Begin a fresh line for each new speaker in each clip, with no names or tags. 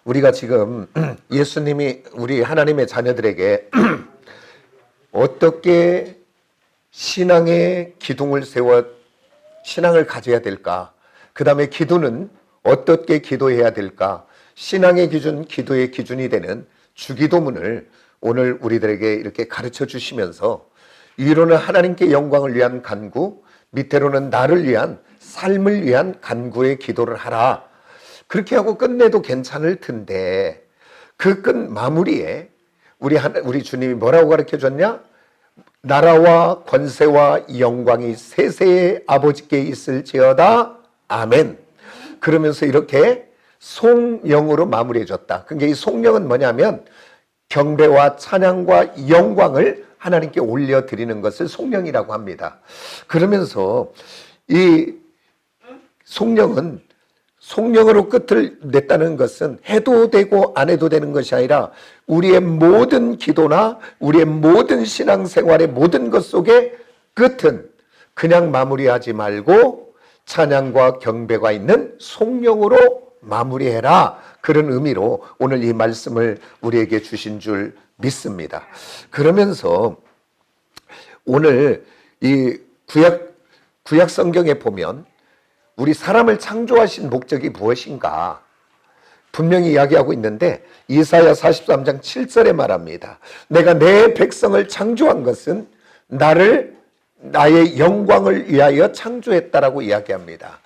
우리가 지금 예수님이 우리 하나님의 자녀들에게 어떻게 신앙의 기둥을 세워 신앙을 가져야 될까? 그 다음에 기도는 어떻게 기도해야 될까? 신앙의 기준, 기도의 기준이 되는 주기도문을 오늘 우리들에게 이렇게 가르쳐 주시면서 위로는 하나님께 영광을 위한 간구, 밑으로는 나를 위한 삶을 위한 간구의 기도를 하라. 그렇게 하고 끝내도 괜찮을 텐데 그 끝 마무리에 우리 주님이 뭐라고 가르쳐 줬냐? 나라와 권세와 영광이 세세의 아버지께 있을지어다. 아멘. 그러면서 이렇게 송영으로 마무리해 줬다. 그러니까 이 송영은 뭐냐면 경배와 찬양과 영광을 하나님께 올려드리는 것을 송영이라고 합니다. 그러면서 이 송영으로 끝을 냈다는 것은 해도 되고 안 해도 되는 것이 아니라 우리의 모든 기도나 우리의 모든 신앙생활의 모든 것 속에 끝은 그냥 마무리하지 말고 찬양과 경배가 있는 송영으로 마무리해라. 그런 의미로 오늘 이 말씀을 우리에게 주신 줄 믿습니다. 그러면서 오늘 이 구약 성경에 보면 우리 사람을 창조하신 목적이 무엇인가 분명히 이야기하고 있는데 이사야 43장 7절에 말합니다. 내가 내 백성을 창조한 것은 나의 영광을 위하여 창조했다라고 이야기합니다.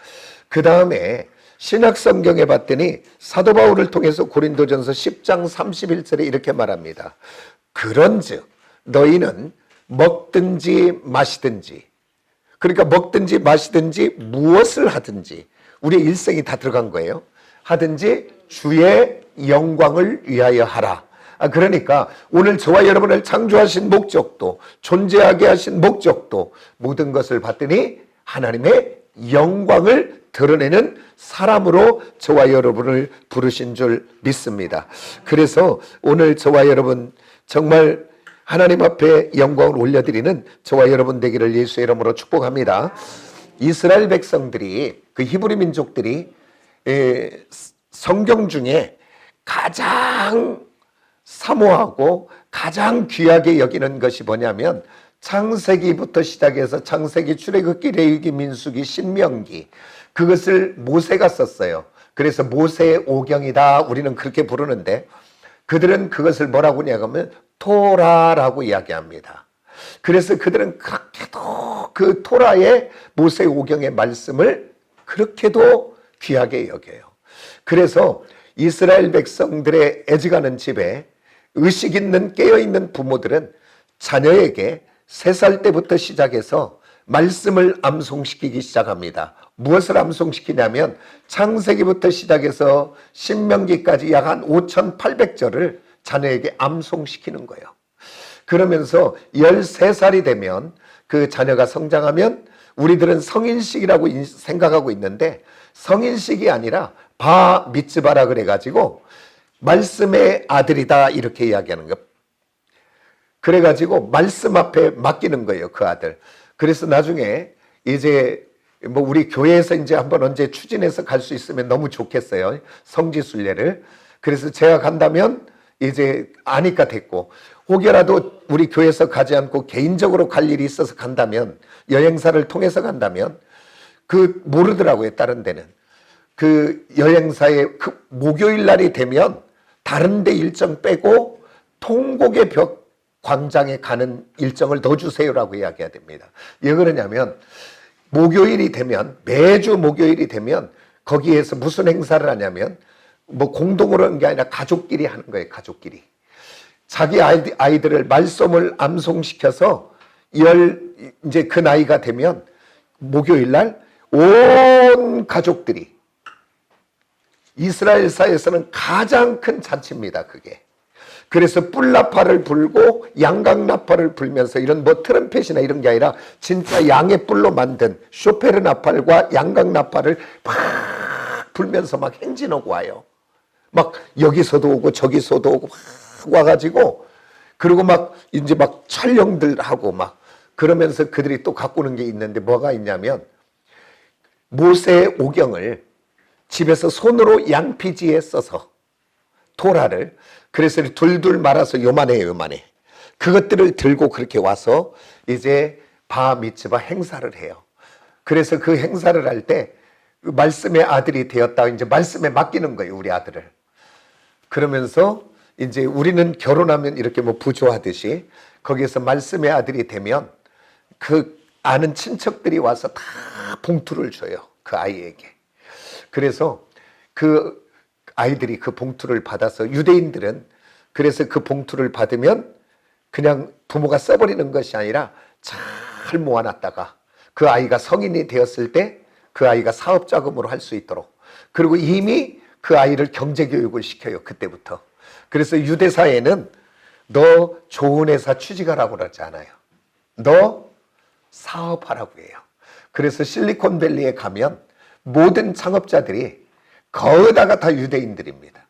그 다음에 신약 성경에 봤더니 사도 바울을 통해서 고린도전서 10장 31절에 이렇게 말합니다. 그런즉 너희는 먹든지 마시든지, 그러니까 먹든지 마시든지 무엇을 하든지 우리의 일생이 다 들어간 거예요. 하든지 주의 영광을 위하여 하라. 그러니까 오늘 저와 여러분을 창조하신 목적도, 존재하게 하신 목적도 모든 것을 봤더니 하나님의 영광을 드러내는 사람으로 저와 여러분을 부르신 줄 믿습니다. 그래서 오늘 저와 여러분 정말 하나님 앞에 영광을 올려드리는 저와 여러분 되기를 예수의 이름으로 축복합니다. 이스라엘 백성들이, 그 히브리 민족들이 성경 중에 가장 사모하고 가장 귀하게 여기는 것이 뭐냐면 창세기부터 시작해서 창세기, 출애굽기, 레위기, 민수기, 신명기, 그것을 모세가 썼어요. 그래서 모세의 오경이다 우리는 그렇게 부르는데 그들은 그것을 뭐라고 하냐면 토라라고 이야기합니다. 그래서 그들은 그렇게도 그 토라의 모세 오경의 말씀을 그렇게도 귀하게 여겨요. 그래서 이스라엘 백성들의 애지가는 집에 의식 있는 깨어있는 부모들은 자녀에게 3살 때부터 시작해서 말씀을 암송시키기 시작합니다. 무엇을 암송시키냐면 창세기부터 시작해서 신명기까지 약 한 5,800절을 자녀에게 암송시키는 거예요. 그러면서 13살이 되면 그 자녀가 성장하면 우리들은 성인식이라고 생각하고 있는데 성인식이 아니라 바 미츠바라 그래가지고 말씀의 아들이다 이렇게 이야기하는 거. 그래가지고 말씀 앞에 맡기는 거예요, 그 아들. 그래서 나중에 이제 뭐 우리 교회에서 이제 한번 언제 추진해서 갈 수 있으면 너무 좋겠어요. 성지순례를. 그래서 제가 간다면 이제 아니까 됐고, 혹여라도 우리 교회에서 가지 않고 개인적으로 갈 일이 있어서 간다면, 여행사를 통해서 간다면 그 모르더라고요. 다른 데는 그 여행사의 그 목요일 날이 되면 다른 데 일정 빼고 통곡의 벽 광장에 가는 일정을 넣어주세요라고 이야기해야 됩니다. 왜 그러냐면 목요일이 되면, 매주 목요일이 되면 거기에서 무슨 행사를 하냐면 뭐 공동으로 하는 게 아니라 가족끼리 하는 거예요. 가족끼리 자기 아이들을 말씀을 암송시켜서 이제 그 나이가 되면 목요일 날 온 가족들이, 이스라엘사에서는 가장 큰 잔치입니다, 그게. 그래서 뿔나파를 불고 양각나파를 불면서 이런 뭐 트럼펫이나 이런 게 아니라 진짜 양의 뿔로 만든 쇼페르 나팔과 양각나파를 막 불면서 막 행진하고 와요. 막 여기서도 오고 저기서도 오고 막 와가지고, 그리고 막 이제 막 촬영들 하고 막 그러면서 그들이 또 갖고 오는 게 있는데 뭐가 있냐면 모세의 오경을 집에서 손으로 양피지에 써서 토라를. 그래서 둘둘 말아서 요만해요, 요만해. 그것들을 들고 그렇게 와서 이제 바 미tz바 행사를 해요. 그래서 그 행사를 할 때 말씀의 아들이 되었다. 이제 말씀에 맡기는 거예요, 우리 아들을. 그러면서 이제 우리는 결혼하면 이렇게 뭐 부조하듯이 거기에서 말씀의 아들이 되면 그 아는 친척들이 와서 다 봉투를 줘요, 그 아이에게. 그래서 그 아이들이 그 봉투를 받아서, 유대인들은 그래서 그 봉투를 받으면 그냥 부모가 써버리는 것이 아니라 잘 모아놨다가 그 아이가 성인이 되었을 때 그 아이가 사업자금으로 할 수 있도록, 그리고 이미 그 아이를 경제교육을 시켜요, 그때부터. 그래서 유대사회는 너 좋은 회사 취직하라고 그러지 않아요. 너 사업하라고 해요. 그래서 실리콘밸리에 가면 모든 창업자들이 거의 다 유대인들입니다.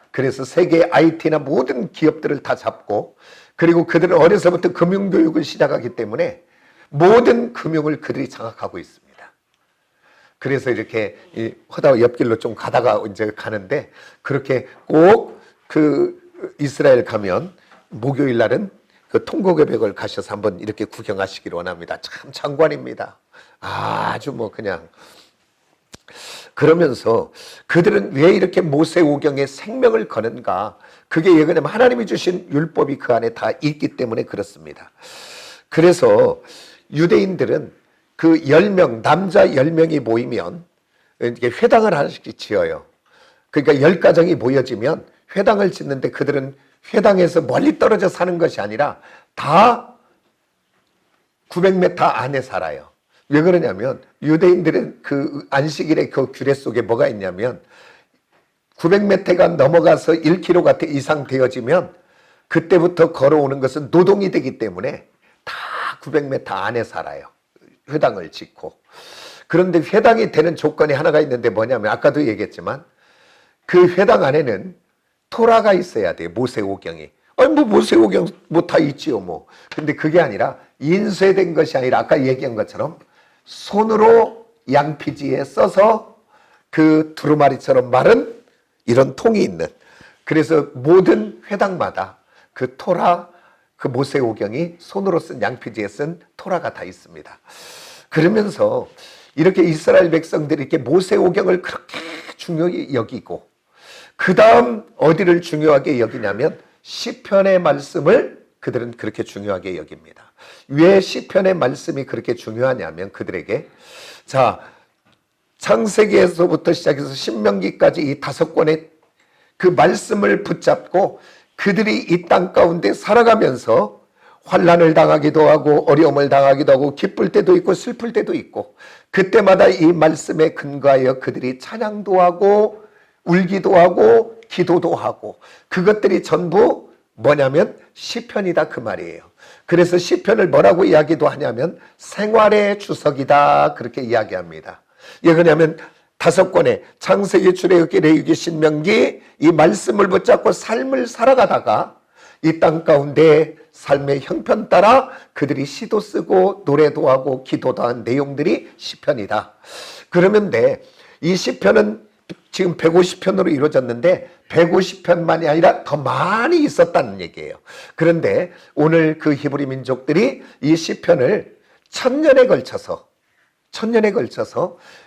그래서 세계 IT나 모든 기업들을 다 잡고, 그리고 그들은 어려서부터 금융교육을 시작하기 때문에 모든 금융을 그들이 장악하고 있습니다. 그래서 이렇게 하다가 옆길로 좀 가다가 이제 가는데, 그렇게 꼭 그 이스라엘 가면 목요일 날은 그 통곡의벽을 가셔서 한번 이렇게 구경하시기를 원합니다. 참 장관입니다. 아주 뭐 그냥. 그러면서 그들은 왜 이렇게 모세오경에 생명을 거는가? 그게 왜냐면 하나님이 주신 율법이 그 안에 다 있기 때문에 그렇습니다. 그래서 유대인들은 그 10명, 남자 10명이 모이면 이렇게 회당을 하나씩 지어요. 그러니까 10가정이 모여지면 회당을 짓는데, 그들은 회당에서 멀리 떨어져 사는 것이 아니라 다 900m 안에 살아요. 왜 그러냐면 유대인들은 그 안식일의 그 규례 속에 뭐가 있냐면 900m가 넘어가서 1km 이상 되어지면 그때부터 걸어오는 것은 노동이 되기 때문에 다 900m 안에 살아요, 회당을 짓고. 그런데 회당이 되는 조건이 하나가 있는데 뭐냐면, 아까도 얘기했지만 그 회당 안에는 토라가 있어야 돼요, 모세오경이. 아니 뭐 모세오경 뭐 다 있지요 뭐. 근데 그게 아니라 인쇄된 것이 아니라 아까 얘기한 것처럼 손으로 양피지에 써서 그 두루마리처럼 마른 이런 통이 있는, 그래서 모든 회당마다 그 토라, 그 모세오경이 손으로 쓴 양피지에 쓴 토라가 다 있습니다. 그러면서 이렇게 이스라엘 백성들이 이렇게 모세오경을 그렇게 중요히 여기고, 그 다음 어디를 중요하게 여기냐면 시편의 말씀을 그들은 그렇게 중요하게 여깁니다. 왜 시편의 말씀이 그렇게 중요하냐면, 그들에게 자 창세기에서부터 시작해서 신명기까지 이 5권의 그 말씀을 붙잡고 그들이 이 땅 가운데 살아가면서 환난을 당하기도 하고 어려움을 당하기도 하고 기쁠 때도 있고 슬플 때도 있고, 그때마다 이 말씀에 근거하여 그들이 찬양도 하고 울기도 하고 기도도 하고, 그것들이 전부 뭐냐면 시편이다 그 말이에요. 그래서 시편을 뭐라고 이야기도 하냐면 생활의 주석이다 그렇게 이야기합니다. 왜 그러냐면 5권의 창세기, 출애굽기, 레위기, 신명기 이 말씀을 붙잡고 삶을 살아가다가 이 땅 가운데 삶의 형편 따라 그들이 시도 쓰고 노래도 하고 기도도 한 내용들이 시편이다. 그러면 이 시편은 지금 150편으로 이루어졌는데 150편만이 아니라 더 많이 있었다는 얘기예요. 그런데 오늘 그 히브리 민족들이 이 시편을 1000년에 걸쳐서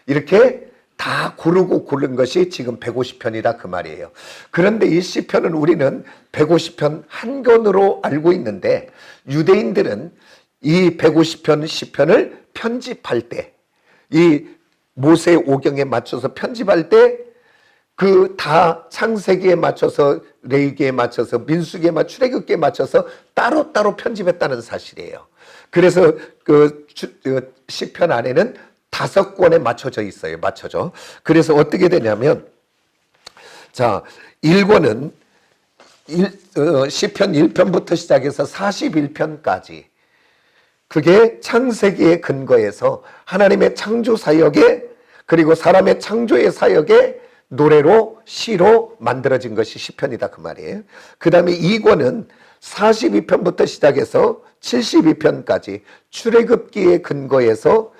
이렇게 다 고른 것이 지금 150편이다 그 말이에요. 그런데 이 시편은 우리는 150편 한 권으로 알고 있는데, 유대인들은 이 150편 시편을 편집할 때, 이 모세오경에 맞춰서 편집할 때 그 다 창세기에 맞춰서, 레위기에 맞춰서, 민수기에 맞춰서, 출애굽기에 맞춰서 따로따로 편집했다는 사실이에요. 그래서 그 시편 안에는 5권에 맞춰져 있어요. 맞춰져. 그래서 어떻게 되냐면, 자 1권은 시편 1편부터 시작해서 41편까지 그게 창세기의 근거에서 하나님의 창조 사역에, 그리고 사람의 창조의 사역에 노래로 시로 만들어진 것이 시편이다 그 말이에요. 그 다음에 2권은 42편부터 시작해서 72편까지 출애굽기의 근거에서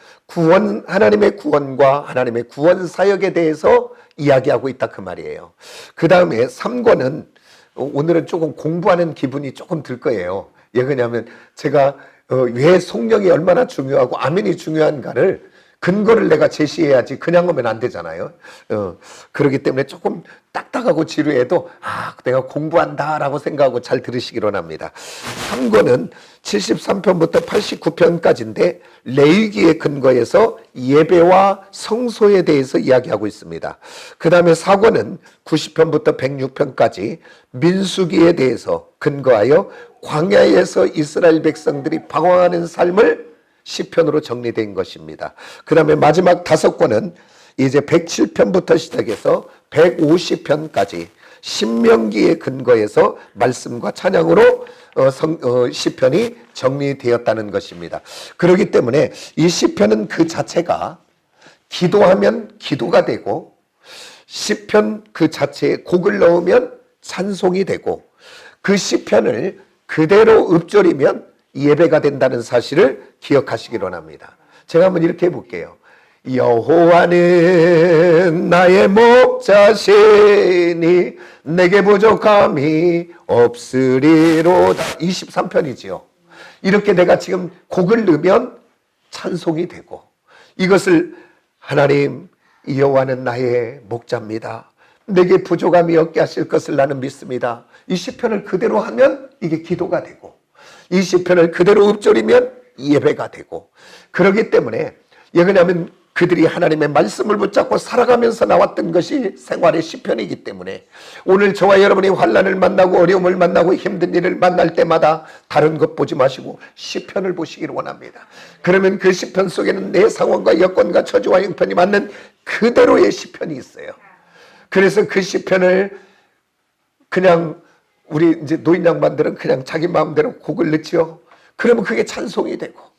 하나님의 구원과 하나님의 구원 사역에 대해서 이야기하고 있다 그 말이에요. 그 다음에 3권은 오늘은 조금 공부하는 기분이 조금 들 거예요. 왜 그러냐면 제가 왜 성령이 얼마나 중요하고 아멘이 중요한가를 근거를 내가 제시해야지 그냥 오면 안 되잖아요. 그렇기 때문에 조금 딱딱하고 지루해도 내가 공부한다라고 생각하고 잘 들으시기 원합니다. 3권은 73편부터 89편까지인데 레위기의 근거에서 예배와 성소에 대해서 이야기하고 있습니다. 그 다음에 4권은 90편부터 106편까지 민수기에 대해서 근거하여 광야에서 이스라엘 백성들이 방황하는 삶을 시편으로 정리된 것입니다. 그 다음에 마지막 5권은 이제 107편부터 시작해서 150편까지 신명기의 근거에서 말씀과 찬양으로 시편이 정리되었다는 것입니다. 그렇기 때문에 이 시편은 그 자체가 기도하면 기도가 되고 시편 그 자체에 곡을 넣으면 찬송이 되고 그 시편을 그대로 읊조리면 예배가 된다는 사실을 기억하시기 원합니다. 제가 한번 이렇게 해볼게요. 여호와는 나의 목자시니 내게 부족함이 없으리로다. 23편이지요. 이렇게 내가 지금 곡을 넣으면 찬송이 되고 이것을 하나님 여호와는 나의 목자입니다. 내게 부족함이 없게 하실 것을 나는 믿습니다. 이 시편을 그대로 하면 이게 기도가 되고 이 시편을 그대로 읊조리면 예배가 되고 그렇기 때문에 왜냐하면 그들이 하나님의 말씀을 붙잡고 살아가면서 나왔던 것이 생활의 시편이기 때문에 오늘 저와 여러분이 환난을 만나고 어려움을 만나고 힘든 일을 만날 때마다 다른 것 보지 마시고 시편을 보시기를 원합니다. 그러면 그 시편 속에는 내 상황과 여건과 처지와 형편이 맞는 그대로의 시편이 있어요. 그래서 그 시편을 그냥 우리 이제 노인 양반들은 그냥 자기 마음대로 곡을 넣지요. 그러면 그게 찬송이 되고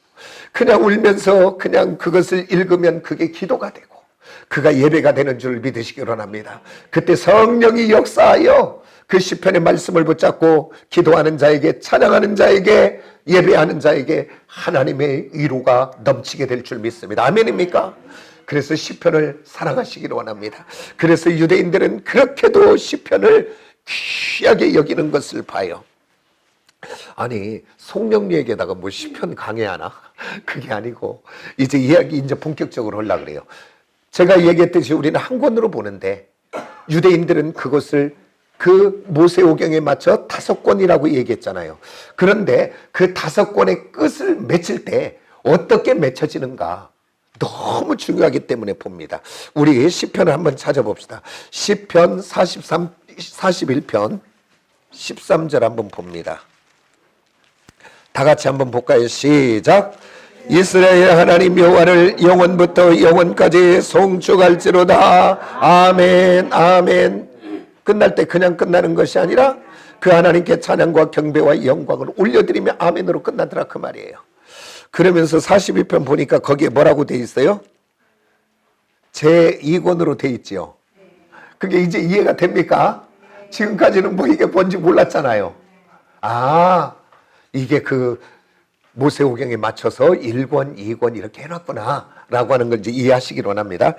그냥 울면서 그냥 그것을 읽으면 그게 기도가 되고 그가 예배가 되는 줄 믿으시기 원합니다. 그때 성령이 역사하여 그 시편의 말씀을 붙잡고 기도하는 자에게 찬양하는 자에게 예배하는 자에게 하나님의 위로가 넘치게 될 줄 믿습니다. 아멘입니까? 그래서 시편을 사랑하시기를 원합니다. 그래서 유대인들은 그렇게도 시편을 귀하게 여기는 것을 봐요. 아니 송영리 얘기에다가 뭐 시편 강해하나? 그게 아니고 이제 이야기 이제 본격적으로 하려고 그래요. 제가 얘기했듯이 우리는 한 권으로 보는데 유대인들은 그것을 그 모세오경에 맞춰 5권이라고 얘기했잖아요. 그런데 그 5권의 끝을 맺힐 때 어떻게 맺혀지는가 너무 중요하기 때문에 봅니다. 우리 시편을 한번 찾아봅시다. 시편 41편 13절 한번 봅니다. 다 같이 한번 볼까요? 시작. 이스라엘 하나님 여호와를 영원부터 영원까지 송축할지로다. 아멘 아멘. 끝날 때 그냥 끝나는 것이 아니라 그 하나님께 찬양과 경배와 영광을 올려드리며 아멘으로 끝나더라 그 말이에요. 그러면서 42편 보니까 거기에 뭐라고 돼 있어요? 제2권으로 돼 있지요. 그게 이제 이해가 됩니까? 지금까지는 뭐 이게 뭔지 몰랐잖아요. 이게 그 모세오경에 맞춰서 1권, 2권 이렇게 해놨구나 라고 하는 걸 이제 이해하시기 원합니다.